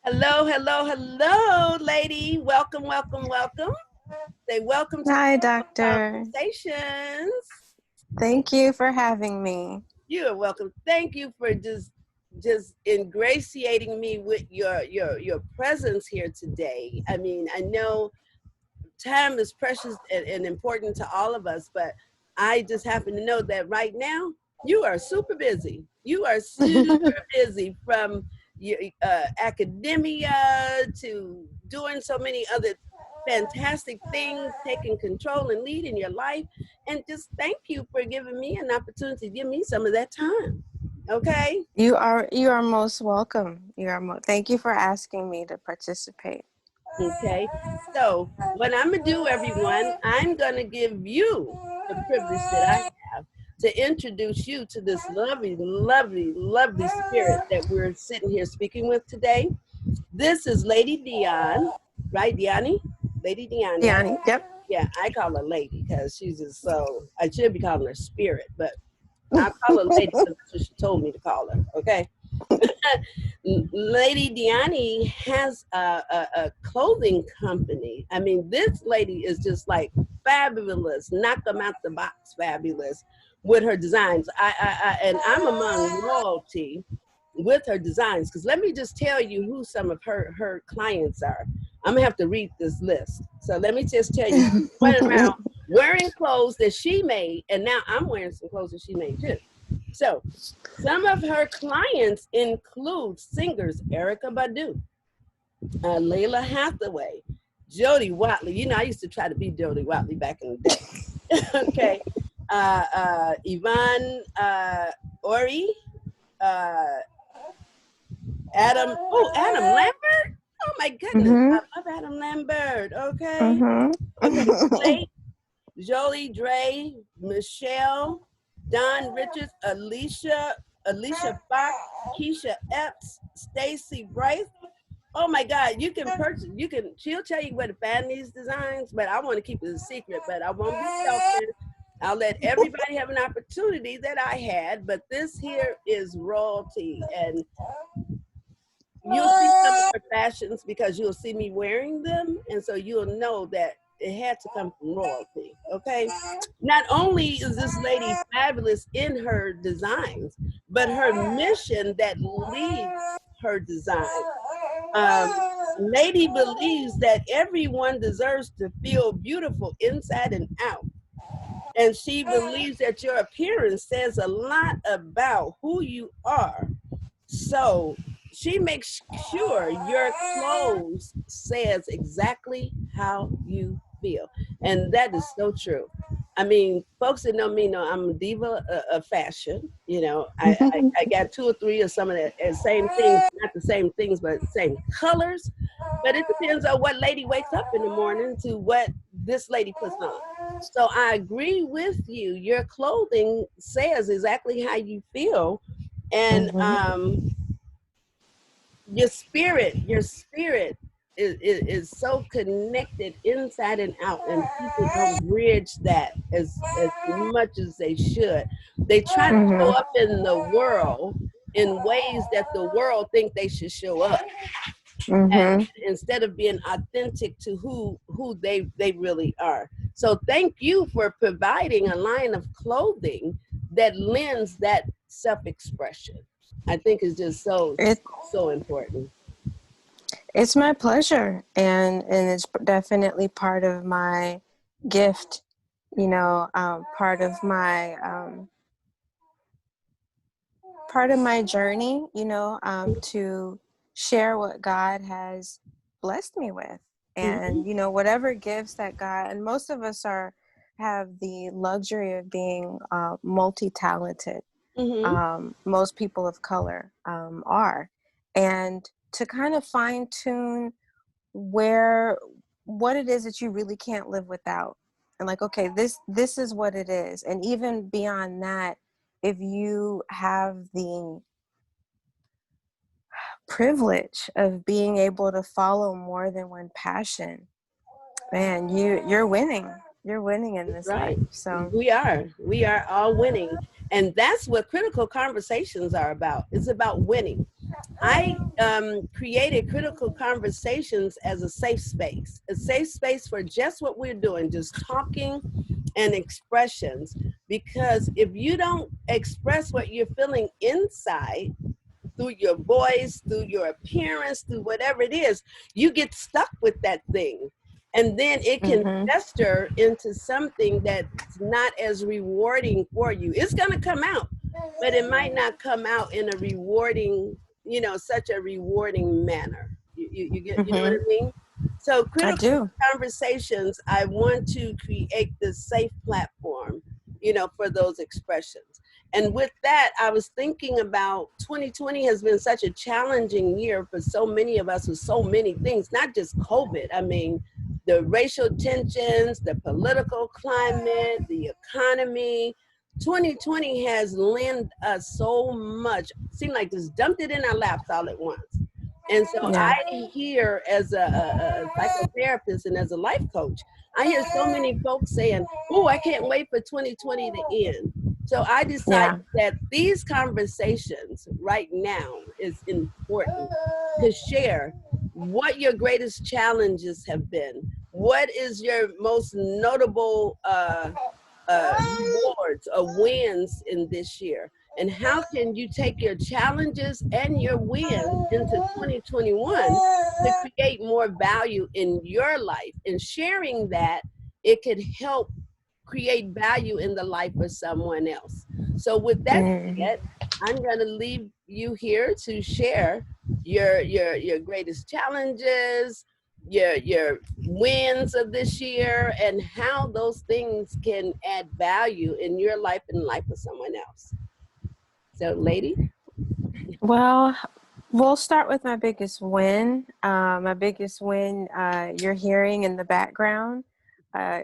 Hello, hello, hello, lady. Welcome, welcome, welcome. Say welcome to Hi, Critical doctor. Conversations. Thank you for having me. You are welcome. Thank you for just ingratiating me with your presence here today. I mean, I know time is precious and important to all of us, but I just happen to know that right now you are super busy. You are super busy from your academia to doing so many other fantastic things, taking control and lead in your life. And just thank you for giving me an opportunity to give me some of that time. Okay. You are most welcome. Thank you for asking me to participate. Okay. So, what I'm going to do, everyone, I'm going to give you the privilege that I have to introduce you to this lovely, lovely, lovely spirit that we're sitting here speaking with today. This is Lady Dione, right, Dione? Lady Dione. Dione, yep. Yeah, I call her Lady because she's just so, I should be calling her Spirit, but I call her Lady because that's what she told me to call her, okay? Lady Dione has a clothing company. I mean, this lady is just like fabulous, knock them out the box, fabulous with her designs. And I'm among royalty with her designs because let me just tell you who some of her clients are. I'm gonna have to read this list. So let me just tell you, she's running around wearing clothes that she made, and now I'm wearing some clothes that she made too. So some of her clients include singers Erica Badu, Layla Hathaway, Jody Watley. You know, I used to try to be Jody Watley back in the day. Okay. Yvonne Ori, uh, Adam Lambert. Oh my goodness, Mhm. I love Adam Lambert. Okay. Mhm. Okay. Slate, Jolie Dre, Michelle, Don Richards, Alicia Fox, Keisha Epps, Stacy Bryce. Oh my God, you can purchase, she'll tell you where to find these designs, but I want to keep it a secret, but I won't be selfish. I'll let everybody have an opportunity that I had, but this here is royalty. And you'll see some of her fashions because you'll see me wearing them. And so you'll know that it had to come from royalty. Okay. Not only is this lady fabulous in her designs, but her mission that leads her design. Lady believes that everyone deserves to feel beautiful inside and out. And she believes that your appearance says a lot about who you are. So she makes sure your clothes says exactly how you feel. And that is so true. I mean, folks that know me know I'm a diva of fashion. You know, I got two or three of some of the same things, not the same things, but same colors. But it depends on what lady wakes up in the morning to what this lady puts on. So I agree with you. Your clothing says exactly how you feel. And Mhm. your spirit is so connected inside and out, and people don't bridge that as much as they should. They try to show Mhm. up in the world in ways that the world think they should show up, and Mhm. instead of being authentic to who they really are. So thank you for providing a line of clothing that lends that self-expression. I think is just so It so important. it's my pleasure, and it's definitely part of my gift. Part of my journey. To share what God has blessed me with, Hmm. and whatever gifts that God, and most of us have the luxury of being multi-talented. Hmm. Most people of color are, and to kind of fine tune where what it is that you really can't live without, and like, okay, this is what it is. And even beyond that, if you have the privilege of being able to follow more than one passion, man, you're winning in this Right. life. So We are all winning, and that's what critical conversations are about. It's about winning. I created critical conversations as a safe space for just what we're doing, just talking and expressions. Because if you don't express what you're feeling inside, through your voice, through your appearance, through whatever it is, you get stuck with that thing. And then it can Mm-hmm. fester into something that's not as rewarding for you. It's going to come out, but it might not come out in a rewarding, such a rewarding manner. You get, you know what Mm-hmm. I mean? So, I critical do. conversations, I want to create this safe platform, for those expressions. And with that, I was thinking about 2020 has been such a challenging year for so many of us with so many things, not just COVID. I mean, the racial tensions, the political climate, the economy. 2020 has lent us so much, seemed like just dumped it in our laps all at once. And so Yeah. I hear as a psychotherapist and as a life coach, I hear so many folks saying, "Oh, I can't wait for 2020 to end." So I decided Yeah. that these conversations right now is important to share what your greatest challenges have been. What is your most notable rewards or wins in this year? And how can you take your challenges and your wins into 2021 to create more value in your life? And sharing that, it could help create value in the life of someone else. So with that Mm. said, I'm going to leave you here to share your greatest challenges, your wins of this year, and how those things can add value in your life and the life of someone else. So, lady. Well, we'll start with my biggest win. My biggest win, you're hearing in the background,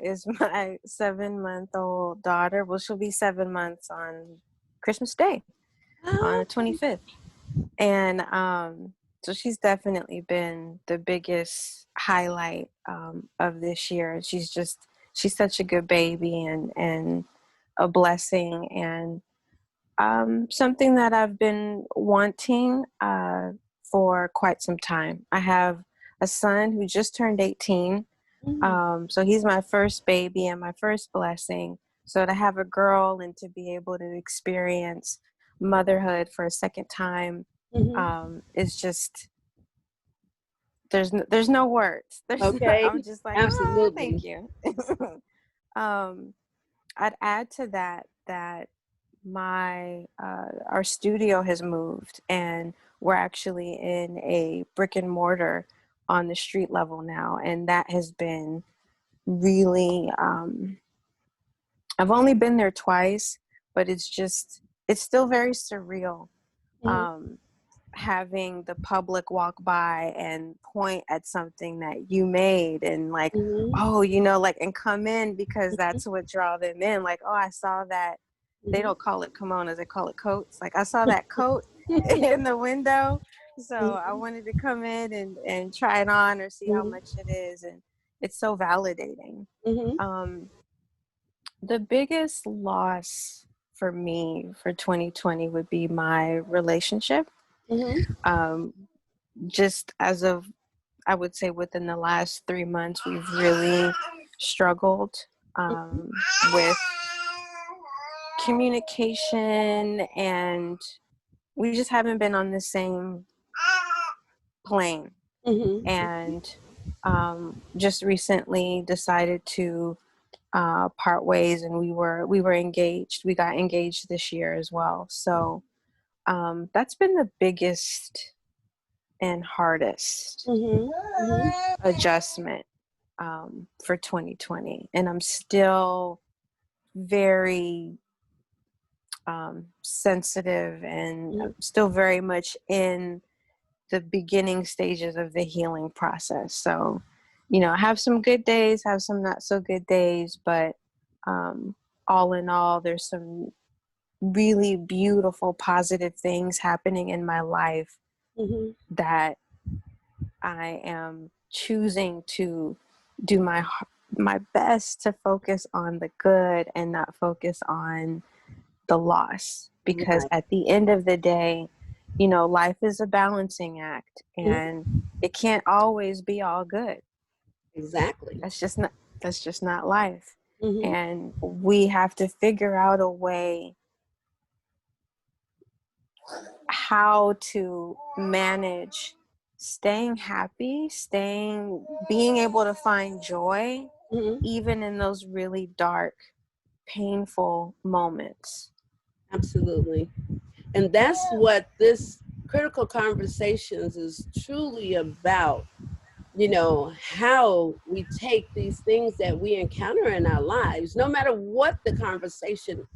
is my 7-month-old daughter. Well, she'll be 7 months on Christmas Day, on Oh, the 25th. And so she's definitely been the biggest highlight of this year. She's such a good baby and a blessing, and something that I've been wanting for quite some time. I have a son who just turned 18. mm-hmm, So he's my first baby and my first blessing. So to have a girl and to be able to experience motherhood for a second time mm-hmm. is just, there's no words. Okay, I'm just like, thank absolutely. you. um, I'd add to that my our studio has moved, and we're actually in a brick and mortar on the street level now, and that has been really I've only been there twice, but it's still very surreal, Mm-hmm, um, having the public walk by and point at something that you made and like, mm-hmm, oh, like, and come in, because that's what draw them in. Like, oh, I saw that. They mm-hmm, don't call it kimonos, they call it coats. Like, I saw that coat in the window, so I mm-hmm, wanted to come in and try it on or see how mm-hmm, much it is, and it's so validating. mm-hmm, um the biggest loss for me for 2020 would be my relationship. mm-hmm, um just as of, I would say, within the last 3 months, we've really struggled um, with communication, and we just haven't been on the same plane. mm-hmm, And just recently decided to part ways, and we were engaged. We got engaged this year as well. So that's been the biggest and hardest mm-hmm, adjustment for 2020, and I'm still very sensitive, and mm-hmm, I'm still very much in the beginning stages of the healing process. So, I have some good days, have some not so good days, but um, all in all, there's some really beautiful, positive things happening in my life mm-hmm. that I am choosing to do my best to focus on the good and not focus on the loss, because Right. at the end of the day, life is a balancing act, Mhm. and it can't always be all good. Exactly. That's just not life. Hmm. And we have to figure out a way how to manage staying happy, being able to find joy Hmm. even in those really dark, painful moments. Absolutely. And that's what this critical conversations is truly about. How we take these things that we encounter in our lives, no matter what the conversation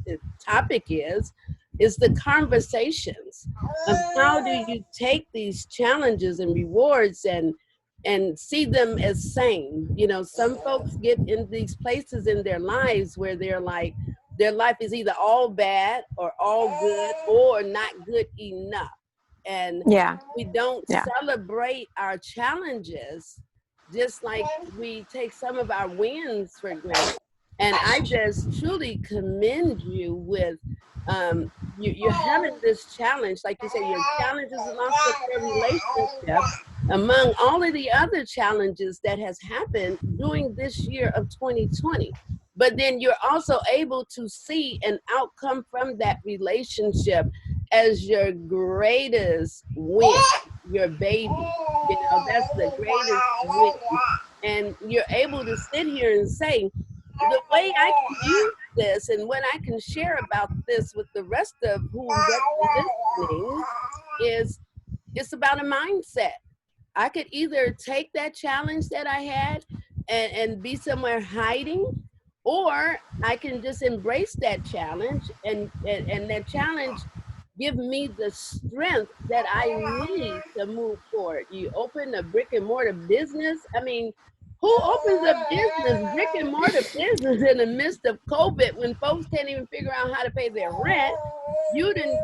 topic is the conversations of how do you take these challenges and rewards and see them as same. Some folks get in these places in their lives where they're like their life is either all bad or all good or not good enough, and Yeah, we don't yeah. celebrate our challenges just like we take some of our wins for granted. And I just truly commend you with you're having this challenge, like you said, your challenge is the loss of your relationship among all of the other challenges that has happened during this year of 2020. But then you're also able to see an outcome from that relationship as your greatest win, your baby. That's the greatest win. And you're able to sit here and say, the way I can use this and what I can share about this with the rest of who's listening is it's about a mindset. I could either take that challenge that I had and be somewhere hiding, or I can just embrace that challenge and that challenge give me the strength that I need to move forward. You open a brick and mortar business. I mean, who opens a business, brick and mortar business in the midst of COVID when folks can't even figure out how to pay their rent? You didn't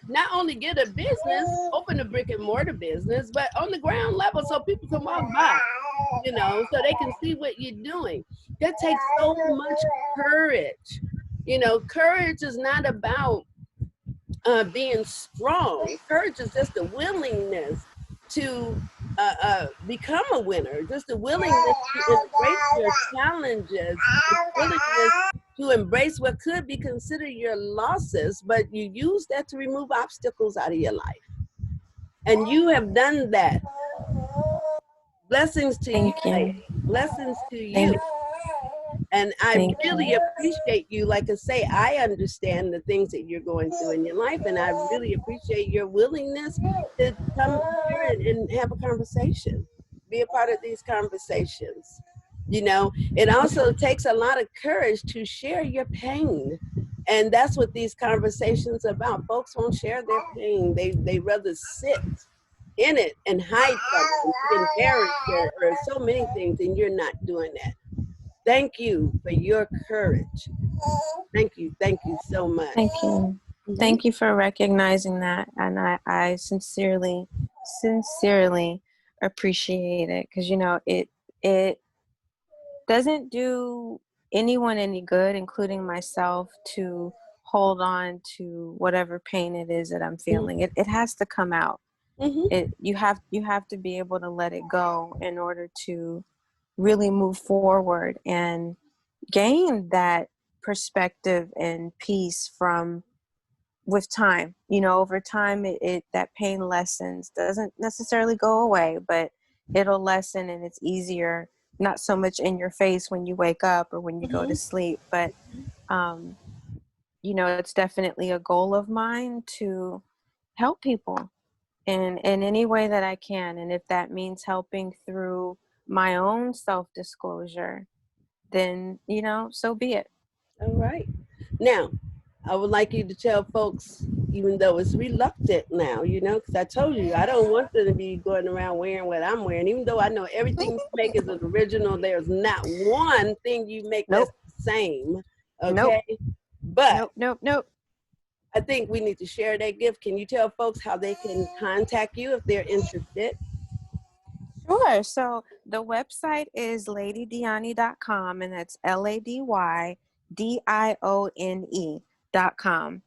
not only get a business, open a brick and mortar business, but on the ground level so people can walk by, so they can see what you're doing. That takes so much courage. Courage is not about being strong. Courage is just the willingness to become a winner, just the willingness to embrace your challenges, the willingness to embrace what could be considered your losses, but you use that to remove obstacles out of your life. And you have done that. Blessings to you, Thank lady. you. Blessings to Thank, you. And I thank really you. appreciate you. Like I say, I understand the things that you're going through in your life, and I really appreciate your willingness to come here and have a conversation, be a part of these conversations. It also takes a lot of courage to share your pain. And that's what these conversations about. Folks won't share their pain. They rather sit in it and hide from it and be embarrassed or so many things, and you're not doing that. Thank you for your courage. Thank you so much. Thank you. Hmm. Thank you for recognizing that. And I sincerely, sincerely appreciate it, because it doesn't do anyone any good, including myself, to hold on to whatever pain it is that I'm feeling. It has to come out. Hmm. You have to be able to let it go in order to really move forward and gain that perspective and peace from with time. Over time, it that pain lessens, doesn't necessarily go away, but it'll lessen, and it's easier, not so much in your face when you wake up or when you go to Hmm. sleep, but um it's definitely a goal of mine to help people in any way that I can. And if that means helping through my own self-disclosure, then so be it. All right. Now, I would like you to tell folks, even though it's reluctant now, because I told you I don't want them to be going around wearing what I'm wearing, even though I know everything you make is an original. There's not one thing you make that's Nope. the same. Nope. Okay. But Nope. Nope. Nope. I think we need to share that gift. Can you tell folks how they can contact you if they're interested? Sure. So the website is ladydione.com, and that's LADYDIONE.com.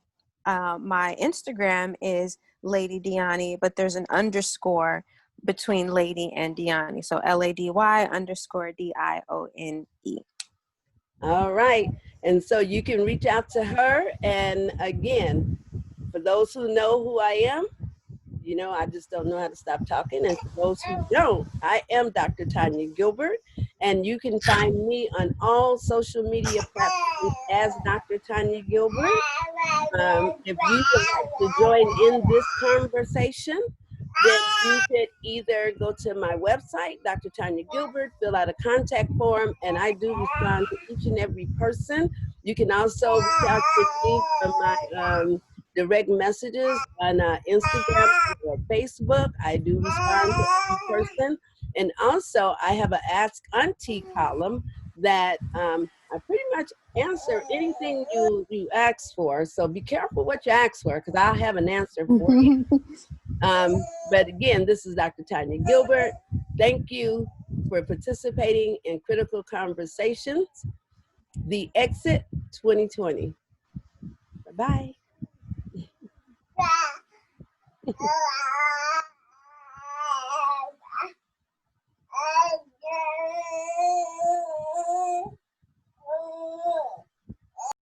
My Instagram is Lady Dione, but there's an underscore between Lady and Dione. So LADY_DIONE. All right. And so you can reach out to her. And again, for those who know who I am, you know, I just don't know how to stop talking. And for those who don't, I am Dr. Tanya Gilbert. And you can find me on all social media platforms as Dr. Tanya Gilbert. If you would like to join in this conversation, then you could either go to my website, Dr. Tanya Gilbert, fill out a contact form, and I do respond to each and every person. You can also reach out to me from my direct messages on Instagram or Facebook. I do respond to every person. And also, I have an Ask Auntie column that I pretty much answer anything you ask for. So be careful what you ask for, because I'll have an answer for you. But again, this is Dr. Tanya Gilbert. Thank you for participating in Critical Conversations, The Exit 2020. Bye-bye.